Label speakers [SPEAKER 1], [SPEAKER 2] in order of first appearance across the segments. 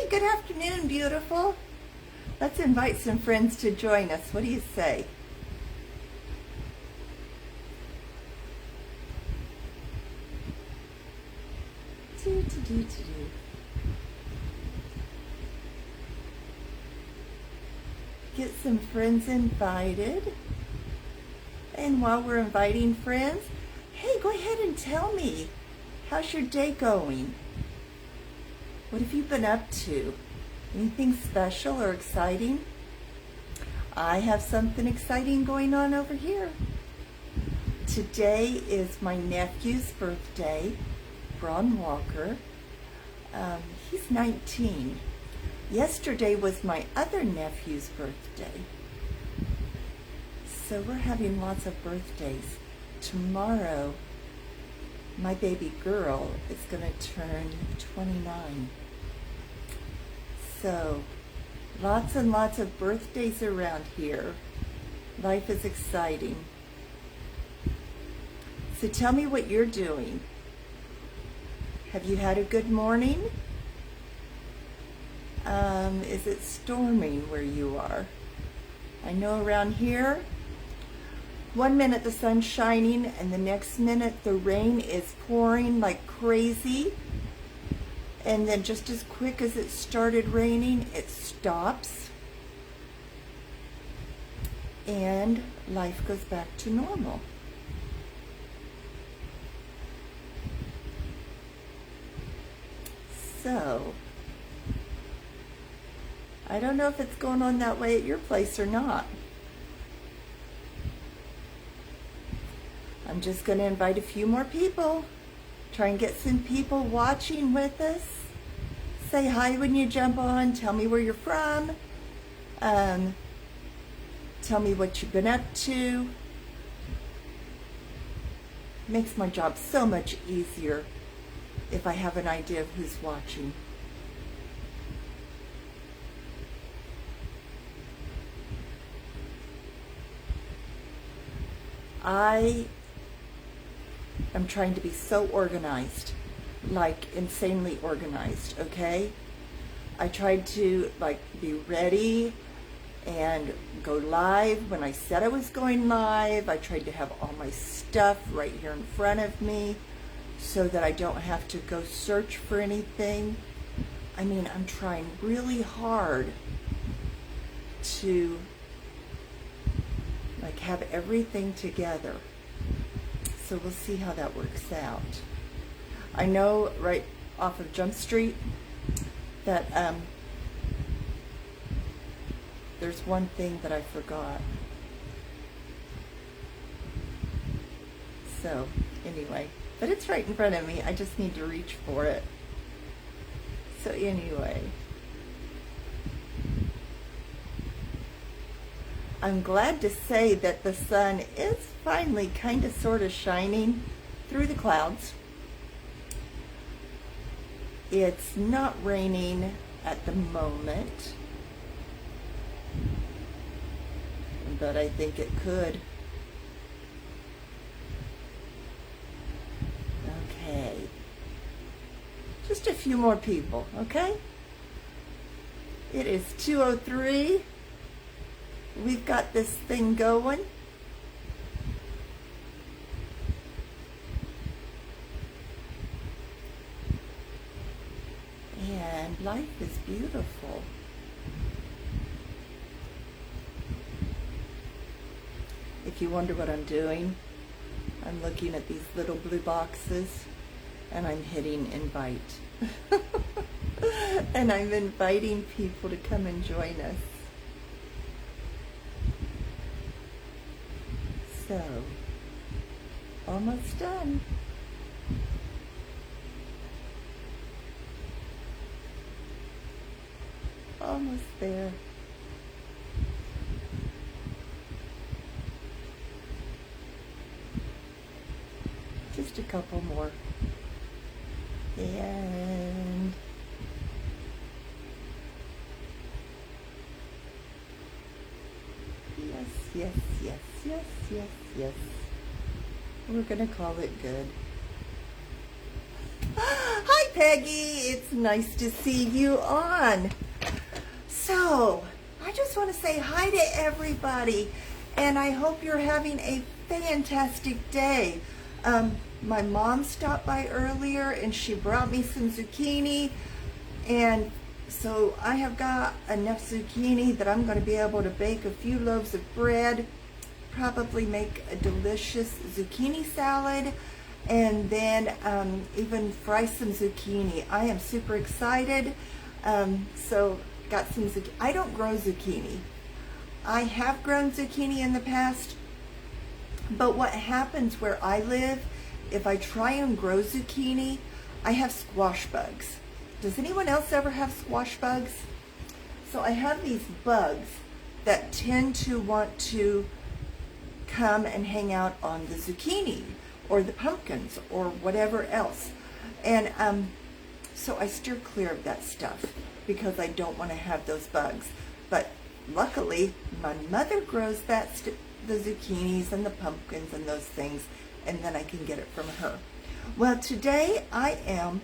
[SPEAKER 1] good afternoon, beautiful. Let's invite some friends to join us. What do you say? Get some friends invited. And while we're inviting friends, hey, go ahead and tell me, how's your day going? What have you been up to? Anything special or exciting? I have something exciting going on over here. Today is my nephew's birthday, Braun Walker. He's 19. Yesterday was my other nephew's birthday. So we're having lots of birthdays. Tomorrow, my baby girl is going to turn 29. So, lots and lots of birthdays around here. Life is exciting. So tell me what you're doing. Have you had a good morning? Is it storming where you are? I know around here, 1 minute the sun's shining and the next minute the rain is pouring like crazy. And then just as quick as it started raining, it stops. And life goes back to normal. So, I don't know if it's going on that way at your place or not. I'm just going to invite a few more people. Try and get some people watching with us. Say hi when you jump on. Tell me where you're from. Tell me what you've been up to. Makes my job so much easier if I have an idea of who's watching. I am trying to be so organized, like insanely organized, okay? I tried to be ready and go live when I said I was going live. I tried to have all my stuff right here in front of me so that I don't have to go search for anything. I mean, I'm trying really hard to have everything together. So we'll see how that works out. I know right off of Jump Street that there's one thing that I forgot. So anyway, but it's right in front of me. I just need to reach for it. So anyway, I'm glad to say that the sun is finally kind of sort of shining through the clouds. It's not raining at the moment, but I think it could. Okay. Just a few more people, okay? It is 2:03. We've got this thing going. And life is beautiful. If you wonder what I'm doing, I'm looking at these little blue boxes and I'm hitting invite. And I'm inviting people to come and join us. So, almost done. Almost there. Just a couple more. And yes. We're gonna call it good. Hi, Peggy. It's nice to see you on. So, I just want to say hi to everybody, and I hope you're having a fantastic day. My mom stopped by earlier, and she brought me some zucchini, and so I have got enough zucchini that I'm going to be able to bake a few loaves of bread, probably make a delicious zucchini salad, and then even fry some zucchini. I am super excited. So got some zucchini. I don't grow zucchini. I have grown zucchini in the past, but what happens where I live, if I try and grow zucchini, I have squash bugs. Does anyone else ever have squash bugs? So I have these bugs that tend to want to come and hang out on the zucchini or the pumpkins or whatever else. And so I steer clear of that stuff because I don't want to have those bugs. But luckily, my mother grows the zucchinis and the pumpkins and those things, and then I can get it from her. Well, today I am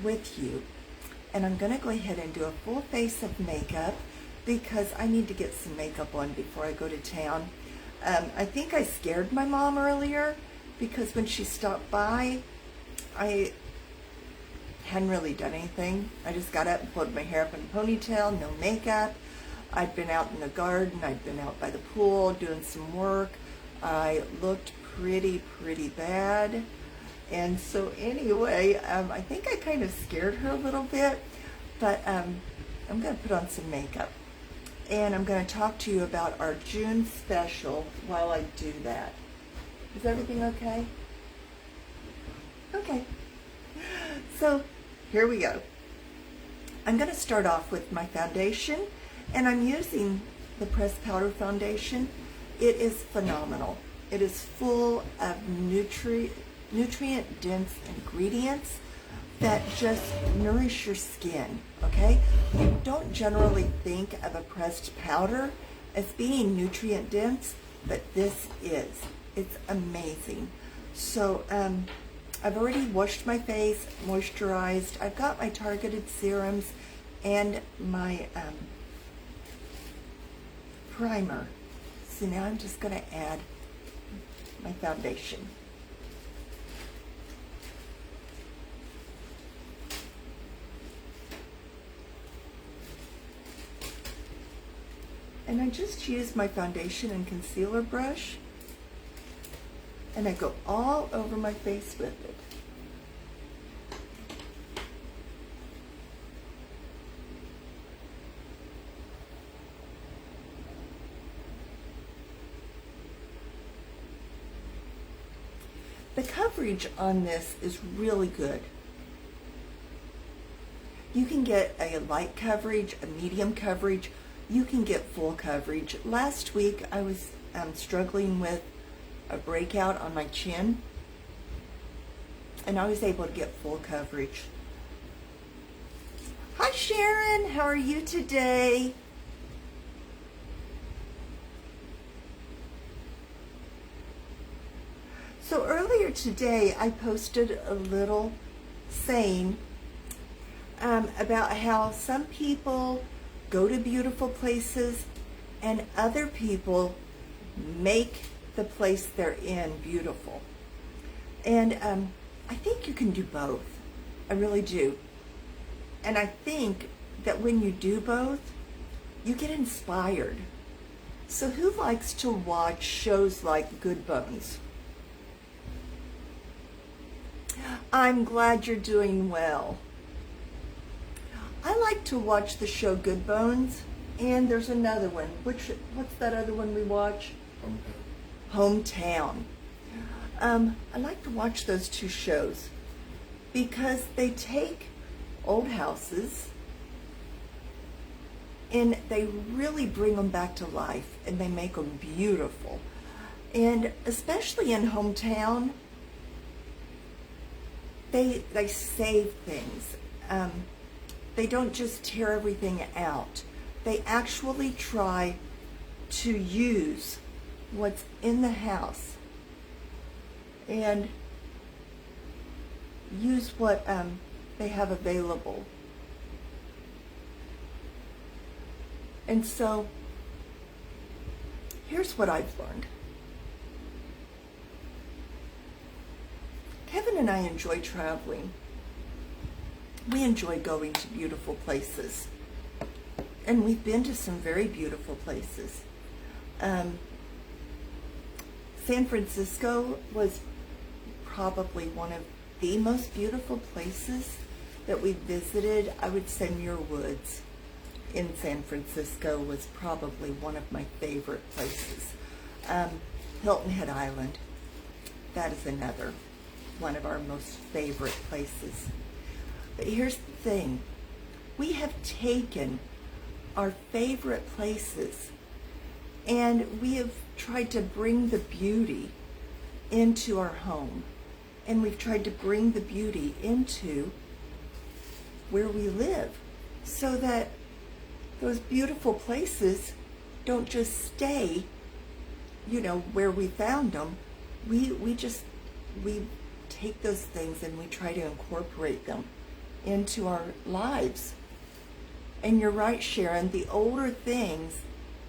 [SPEAKER 1] with you, and I'm going to go ahead and do a full face of makeup because I need to get some makeup on before I go to town. I think I scared my mom earlier because when she stopped by, I hadn't really done anything. I just got up and pulled my hair up in a ponytail, no makeup. I'd been out in the garden, I'd been out by the pool doing some work. I looked pretty bad. And so anyway, I think I kind of scared her a little bit, but I'm going to put on some makeup. And I'm going to talk to you about our June special while I do that. Is everything okay? Okay. So here we go. I'm going to start off with my foundation, and I'm using the Pressed Powder Foundation. It is phenomenal. It is full of nutrient-dense ingredients that just nourish your skin, okay? You don't generally think of a pressed powder as being nutrient-dense, but this is. It's amazing. So I've already washed my face, moisturized. I've got my targeted serums and my primer. So now I'm just going to add my foundation. And I just use my foundation and concealer brush, and I go all over my face with it. The coverage on this is really good. You can get a light coverage, a medium coverage, you can get full coverage. Last week I was struggling with a breakout on my chin, and I was able to get full coverage. Hi Sharon, how are you today? So earlier today I posted a little saying about how some people go to beautiful places and other people make the place they're in beautiful. And I think you can do both. I really do. And I think that when you do both, you get inspired. So who likes to watch shows like Good Bones? I'm glad you're doing well. I like to watch the show Good Bones, and there's another one. What's that other one we watch? Hometown. I like to watch those two shows because they take old houses and they really bring them back to life and they make them beautiful. And especially in Hometown, they save things. They don't just tear everything out. They actually try to use what's in the house and use what they have available. And so, here's what I've learned. Kevin and I enjoy traveling. We enjoy going to beautiful places. And we've been to some very beautiful places. San Francisco was probably one of the most beautiful places that we visited. I would say Muir Woods in San Francisco was probably one of my favorite places. Hilton Head Island, that is another one of our most favorite places. But here's the thing, we have taken our favorite places and we have tried to bring the beauty into our home, and we've tried to bring the beauty into where we live, so that those beautiful places don't just stay, you know, where we found them. We take those things and we try to incorporate them into our lives. And you're right, Sharon, the older things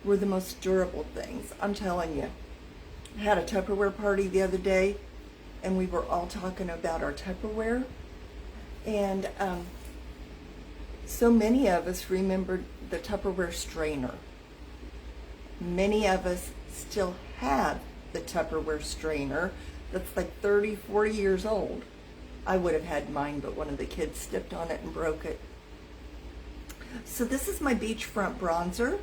[SPEAKER 1] were the most durable things. I'm telling you. I had a Tupperware party the other day, and we were all talking about our Tupperware. And so many of us remembered the Tupperware strainer. Many of us still have the Tupperware strainer that's like 30, 40 years old. I would have had mine, but one of the kids stepped on it and broke it. So this is my beachfront bronzer,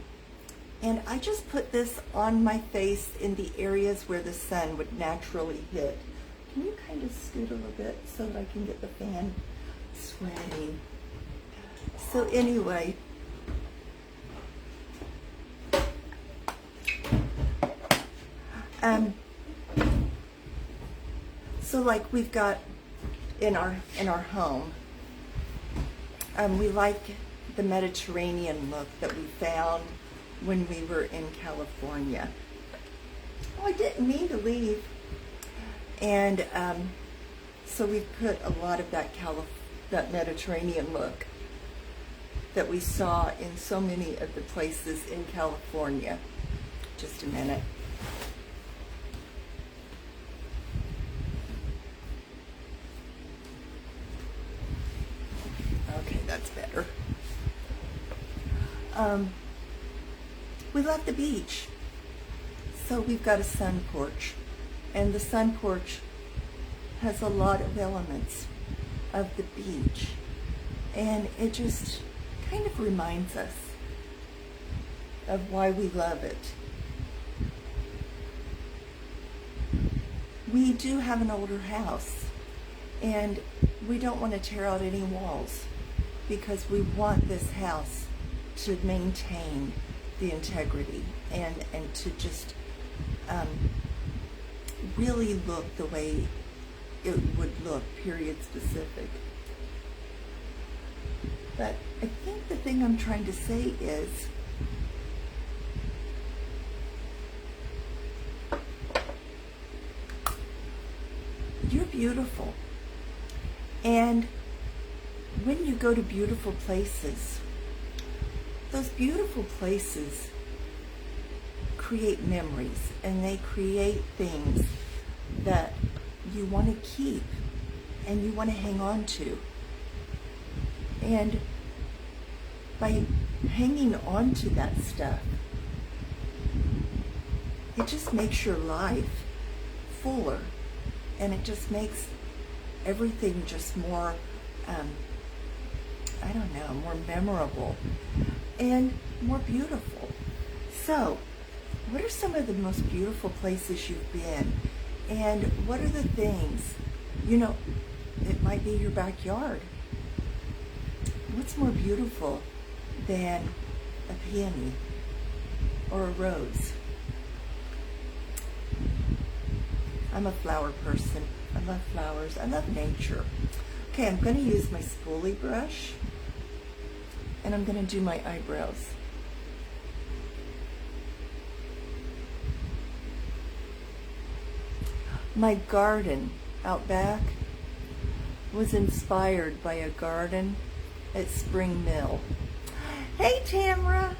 [SPEAKER 1] and I just put this on my face in the areas where the sun would naturally hit. Can you kind of scoot a little bit so that I can get the fan sweating? So anyway, so like we've got in our home, we like the Mediterranean look that we found when we were in California. Oh, I didn't mean to leave. And so we put a lot of that Mediterranean look that we saw in so many of the places in California. Just a minute. Okay, that's better. We love the beach. So we've got a sun porch. And the sun porch has a lot of elements of the beach. And it just kind of reminds us of why we love it. We do have an older house, and we don't want to tear out any walls because we want this house to maintain the integrity and to just really look the way it would look, period specific. But I think the thing I'm trying to say is you're beautiful. And when you go to beautiful places, those beautiful places create memories, and they create things that you want to keep and you want to hang on to. And by hanging on to that stuff, it just makes your life fuller, and it just makes everything just more, I don't know, more memorable and more beautiful. So, what are some of the most beautiful places you've been? And what are the things, you know, it might be your backyard. What's more beautiful than a peony or a rose? I'm a flower person. I love flowers. I love nature. Okay, I'm going to use my spoolie brush, and I'm going to do my eyebrows. My garden out back, was inspired by a garden at Spring Mill. Hey, Tamra!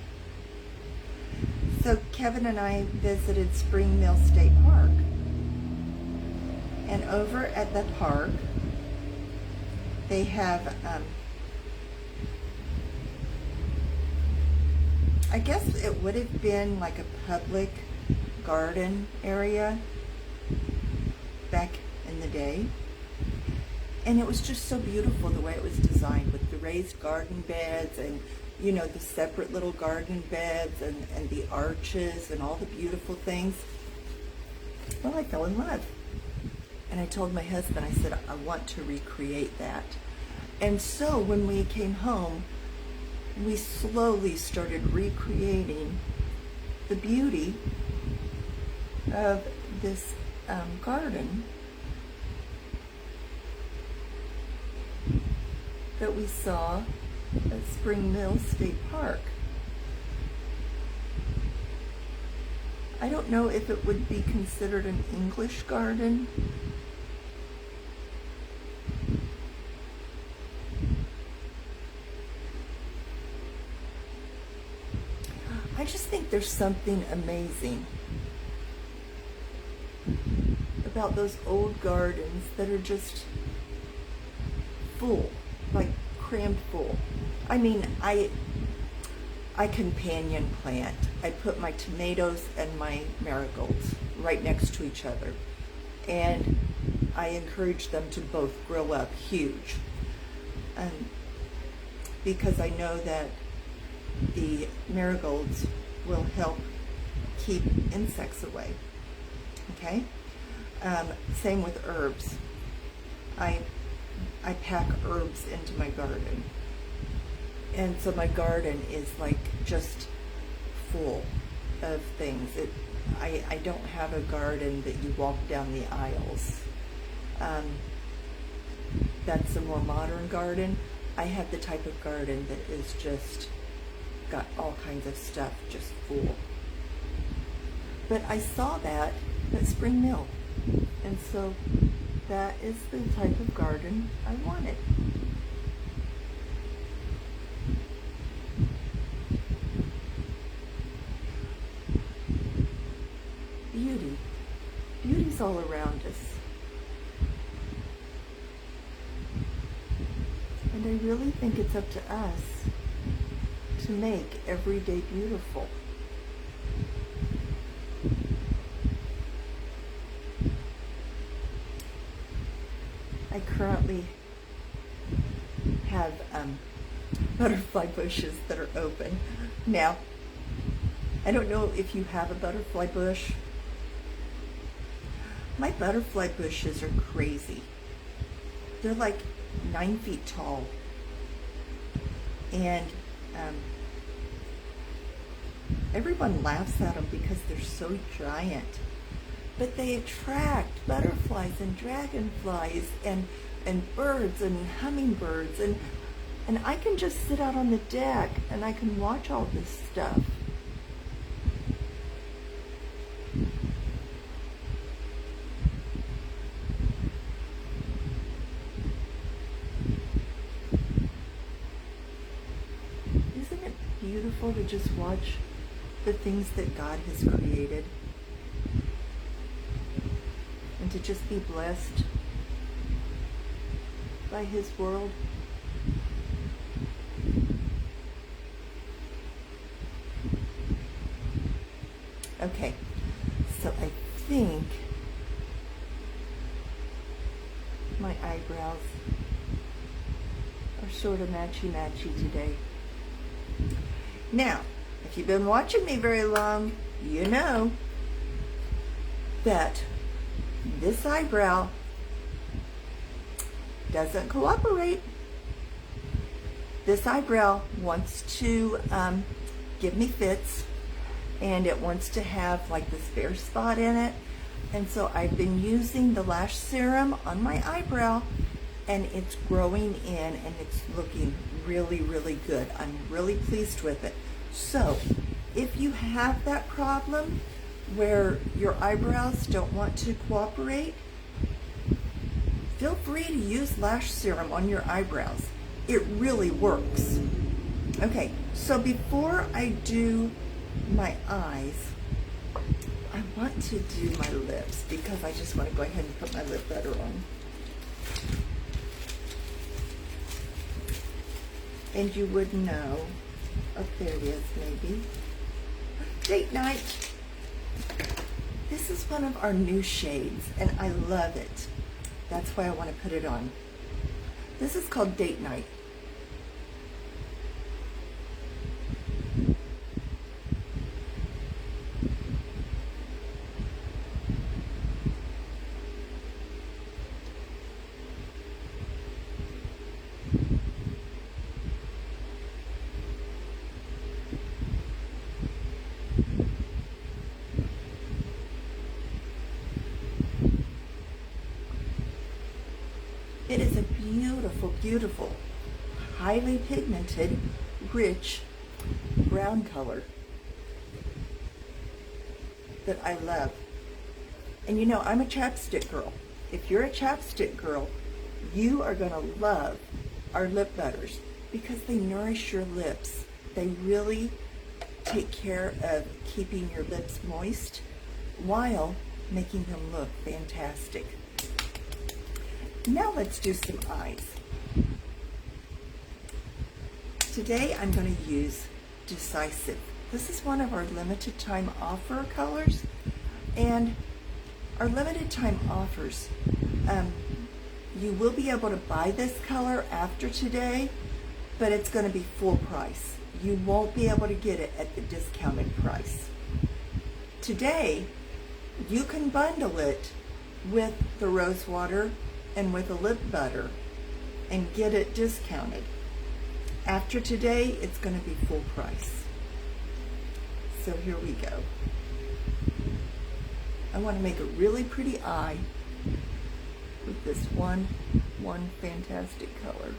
[SPEAKER 1] So Kevin and I visited Spring Mill State Park. And over at the park, they have, I guess it would have been like a public garden area back in the day. And it was just so beautiful the way it was designed, with the raised garden beds and, you know, the separate little garden beds and the arches and all the beautiful things. Well, I fell in love. And I told my husband, I said, I want to recreate that. And so when we came home, we slowly started recreating the beauty of this garden that we saw at Spring Mill State Park. I don't know if it would be considered an English garden. I just think there's something amazing about those old gardens that are just full, like crammed full. I mean, I companion plant. I put my tomatoes and my marigolds right next to each other, and I encourage them to both grow up huge, because I know that the marigolds will help keep insects away. Okay? Same with herbs. I pack herbs into my garden. And so my garden is like just full of things. I don't have a garden that you walk down the aisles. That's a more modern garden. I have the type of garden that is just got all kinds of stuff just full. But I saw that at Spring Mill. And so that is the type of garden I wanted. Beauty. Beauty's all around us. And I really think it's up to us to make every day beautiful. I currently have butterfly bushes that are open. Now, I don't know if you have a butterfly bush. My butterfly bushes are crazy. They're like 9 feet tall. And everyone laughs at them because they're so giant. But they attract butterflies and dragonflies and birds and hummingbirds. And I can just sit out on the deck and I can watch all this stuff. Isn't it beautiful to just watch the things that God has created? And to just be blessed by His world? Okay, so I think my eyebrows are sort of matchy-matchy today. Now, if you've been watching me very long, you know that this eyebrow doesn't cooperate. This eyebrow wants to give me fits, and it wants to have like this bare spot in it. And so I've been using the lash serum on my eyebrow, and it's growing in and it's looking really, really good. I'm really pleased with it. So if you have that problem where your eyebrows don't want to cooperate, feel free to use lash serum on your eyebrows. It really works. Okay, so before I do my eyes, I want to do my lips because I just want to go ahead and put my lip butter on. And you would know, oh, there it is maybe. Date Night. This is one of our new shades and I love it. That's why I want to put it on. This is called Date Night. It is a beautiful, beautiful, highly pigmented, rich brown color that I love. And you know, I'm a chapstick girl. If you're a chapstick girl, you are going to love our lip butters because they nourish your lips. They really take care of keeping your lips moist while making them look fantastic. Now let's do some eyes. Today I'm going to use Decisive. This is one of our limited time offer colors, and our limited time offers, you will be able to buy this color after today, but it's going to be full price. You won't be able to get it at the discounted price. Today, you can bundle it with the rose water and with a lip butter and get it discounted. After today, it's going to be full price. So here we go. I want to make a really pretty eye with this one fantastic color.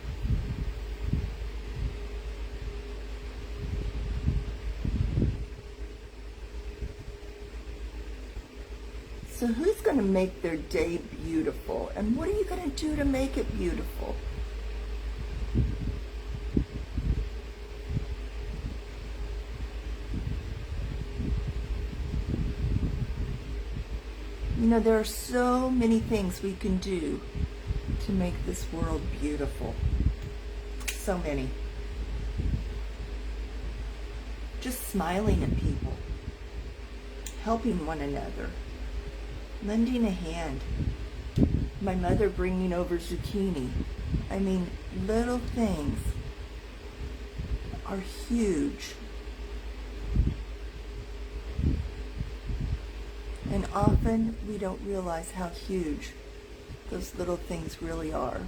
[SPEAKER 1] So who's going to make their day beautiful? And what are you going to do to make it beautiful? You know, there are so many things we can do to make this world beautiful. So many. Just smiling at people, helping one another, lending a hand, my mother bringing over zucchini. I mean, little things are huge. And often we don't realize how huge those little things really are.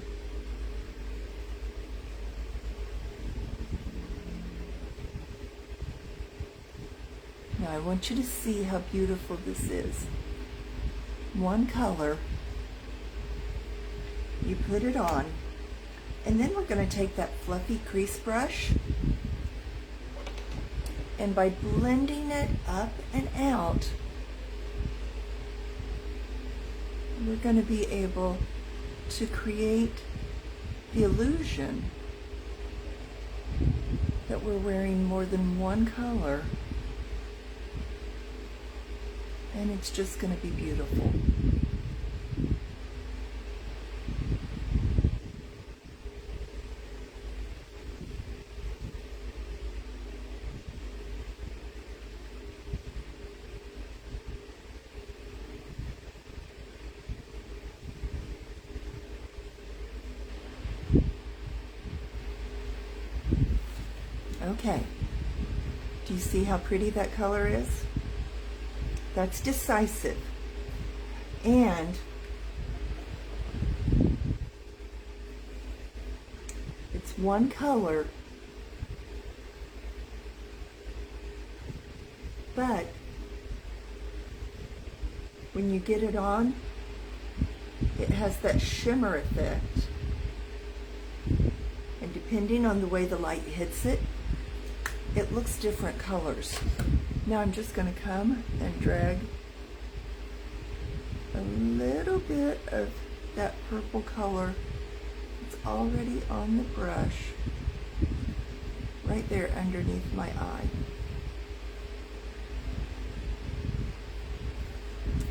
[SPEAKER 1] Now I want you to see how beautiful this is. One color, you put it on, and then we're going to take that fluffy crease brush, and by blending it up and out, we're going to be able to create the illusion that we're wearing more than one color. And it's just going to be beautiful. Okay. Do you see how pretty that color is? That's Decisive. And it's one color, but when you get it on, it has that shimmer effect. And depending on the way the light hits it, it looks different colors. Now I'm just going to come and drag a little bit of that purple color. It's already on the brush, right there underneath my eye.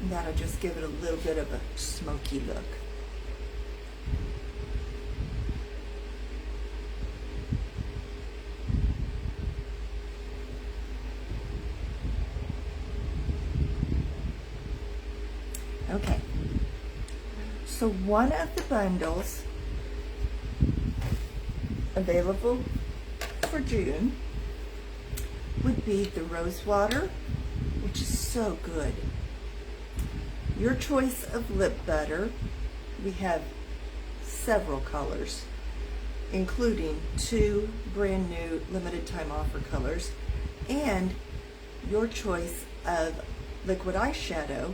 [SPEAKER 1] And that'll just give it a little bit of a smoky look. Okay, so one of the bundles available for June would be the rose water, which is so good. Your choice of lip butter. We have several colors, including 2 brand new limited time offer colors, and your choice of liquid eyeshadow,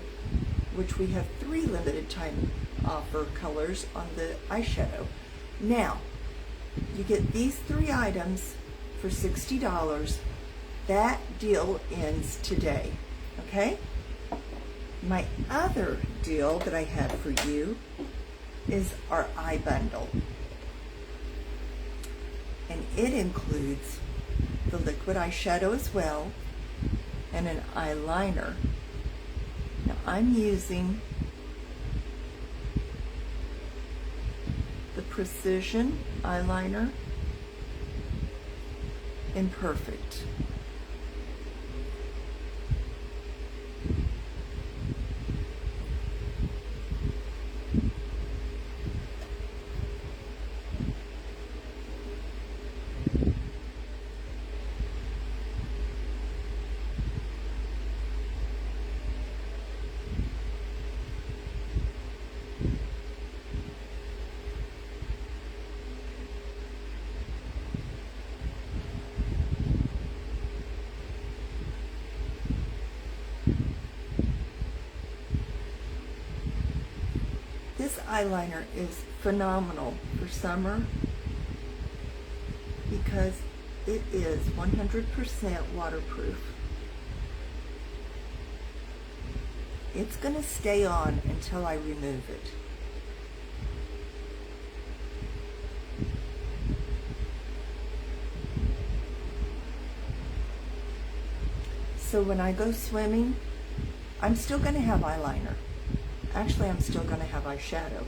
[SPEAKER 1] which we have 3 limited time offer colors on the eyeshadow. Now, you get these 3 items for $60. That deal ends today, okay? My other deal that I have for you is our eye bundle. And it includes the liquid eyeshadow as well, and an eyeliner. Now I'm using the Precision eyeliner in Perfect. This eyeliner is phenomenal for summer because it is 100% waterproof. It's going to stay on until I remove it. So when I go swimming, I'm still going to have eyeliner. Actually, I'm still going to have eyeshadow.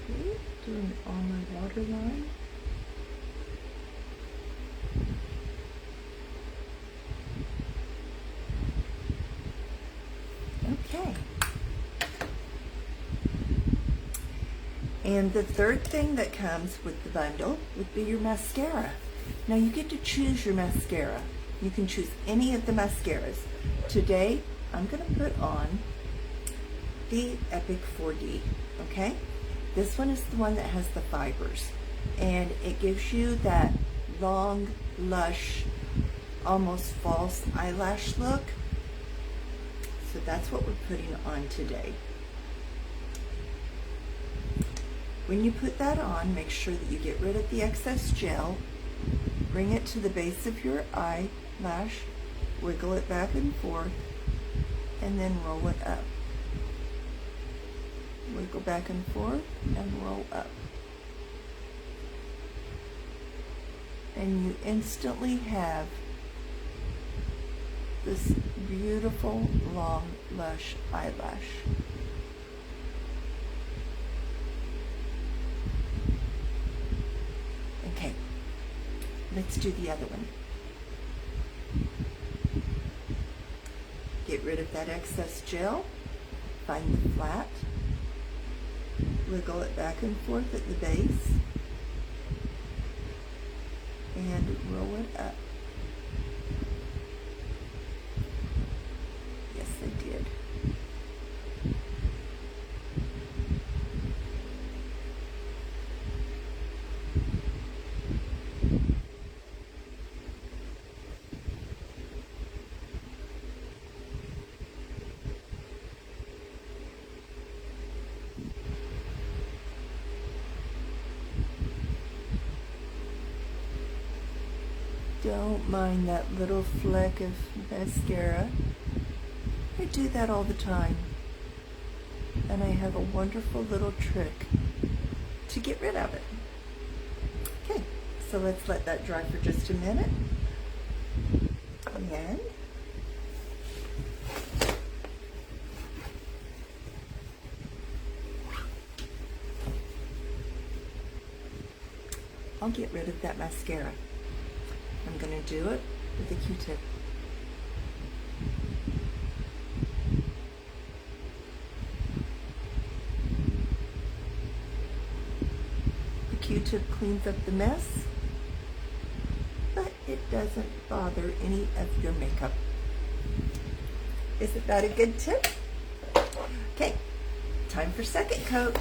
[SPEAKER 1] Okay, doing it on my waterline. Okay. And the third thing that comes with the bundle would be your mascara. Now you get to choose your mascara. You can choose any of the mascaras. Today, I'm going to put on the Epic 4D, okay? This one is the one that has the fibers. And it gives you that long, lush, almost false eyelash look. So that's what we're putting on today. When you put that on, make sure that you get rid of the excess gel, bring it to the base of your eyelash, wiggle it back and forth, and then roll it up. Wiggle back and forth and roll up. And you instantly have this beautiful, long, lush eyelash. Okay, let's do the other one. Get rid of that excess gel, find the flat, wiggle it back and forth at the base, and roll it up. Yes, I did. don't mind that little fleck of mascara. I do that all the time. And I have a wonderful little trick to get rid of it. Okay, so let's let that dry for just a minute. And I'll get rid of that mascara. I'm going to do it with a Q-tip. The Q-tip cleans up the mess, but it doesn't bother any of your makeup. Isn't that a good tip? Okay, time for second coat.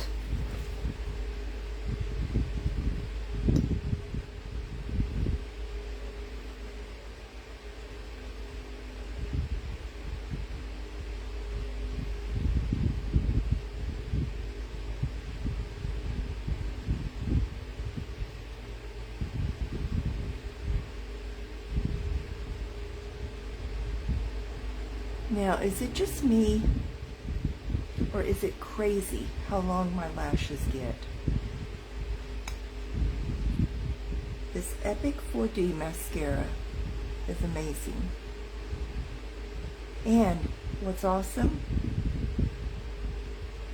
[SPEAKER 1] Now, is it just me, or is it crazy how long my lashes get? This Epic 4D mascara is amazing. And what's awesome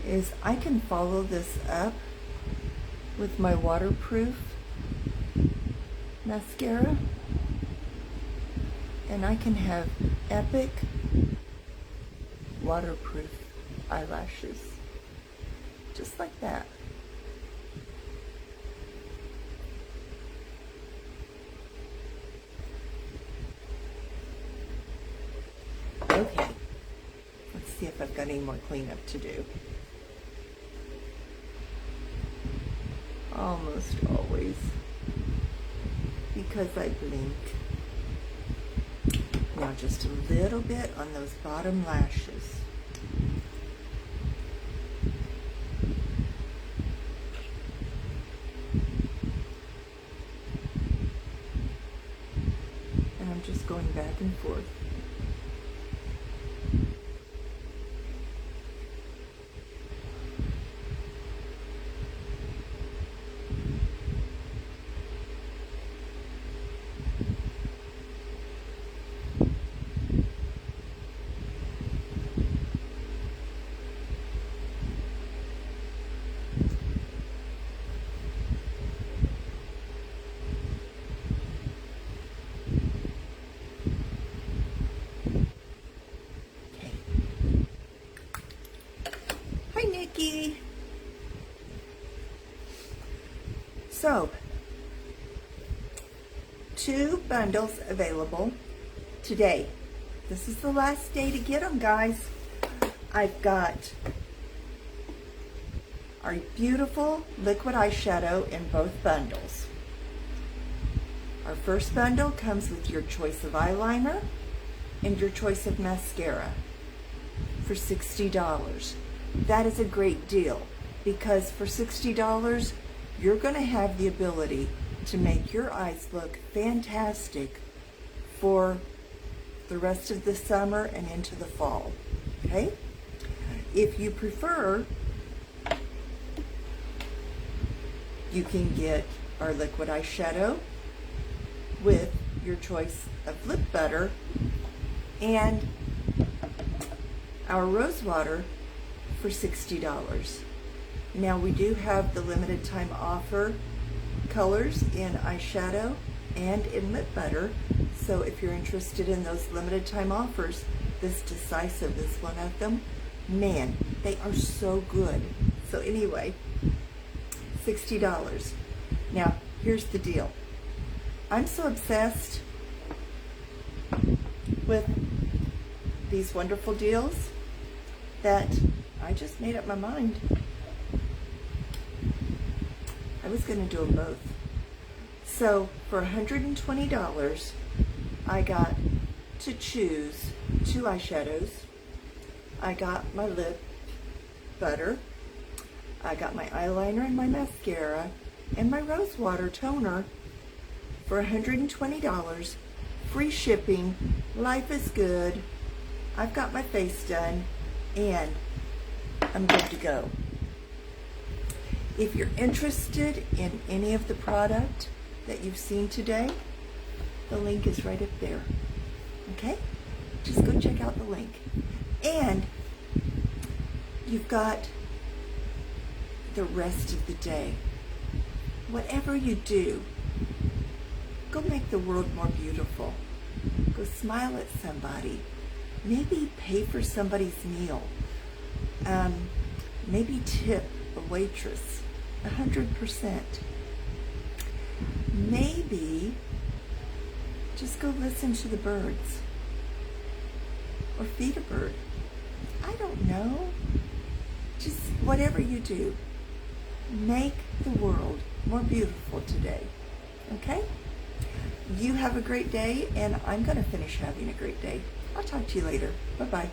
[SPEAKER 1] is I can follow this up with my waterproof mascara, and I can have Epic waterproof eyelashes, just like that. Okay, let's see if I've got any more cleanup to do. Almost always, because I blink. Now just a little bit on those bottom lashes. And I'm just going back and forth. Nikki. So, 2 bundles available today. This is the last day to get them, guys. I've got our beautiful liquid eyeshadow in both bundles. Our first bundle comes with your choice of eyeliner and your choice of mascara for $60. That is a great deal, because for $60, you're going to have the ability to make your eyes look fantastic for the rest of the summer and into the fall, okay? If you prefer, you can get our liquid eyeshadow with your choice of lip butter and our rose water for $60. Now we do have the limited time offer colors in eyeshadow and in lip butter, so if you're interested in those limited time offers, this Decisive is one of them. Man, they are so good. So anyway, $60. Now here's the deal. I'm so obsessed with these wonderful deals that I just made up my mind. I was going to do them both. So for $120, I got to choose 2 eyeshadows. I got my lip butter. I got my eyeliner and my mascara and my rose water toner for $120, free shipping. Life is good. I've got my face done, and I'm good to go. If you're interested in any of the product that you've seen today, the link is right up there. Okay? Just go check out the link. And you've got the rest of the day. Whatever you do, go make the world more beautiful. Go smile at somebody. Maybe pay for somebody's meal. Maybe tip a waitress 100%. Maybe just go listen to the birds or feed a bird. I don't know. Just whatever you do, make the world more beautiful today. Okay? You have a great day, and I'm going to finish having a great day. I'll talk to you later. Bye-bye.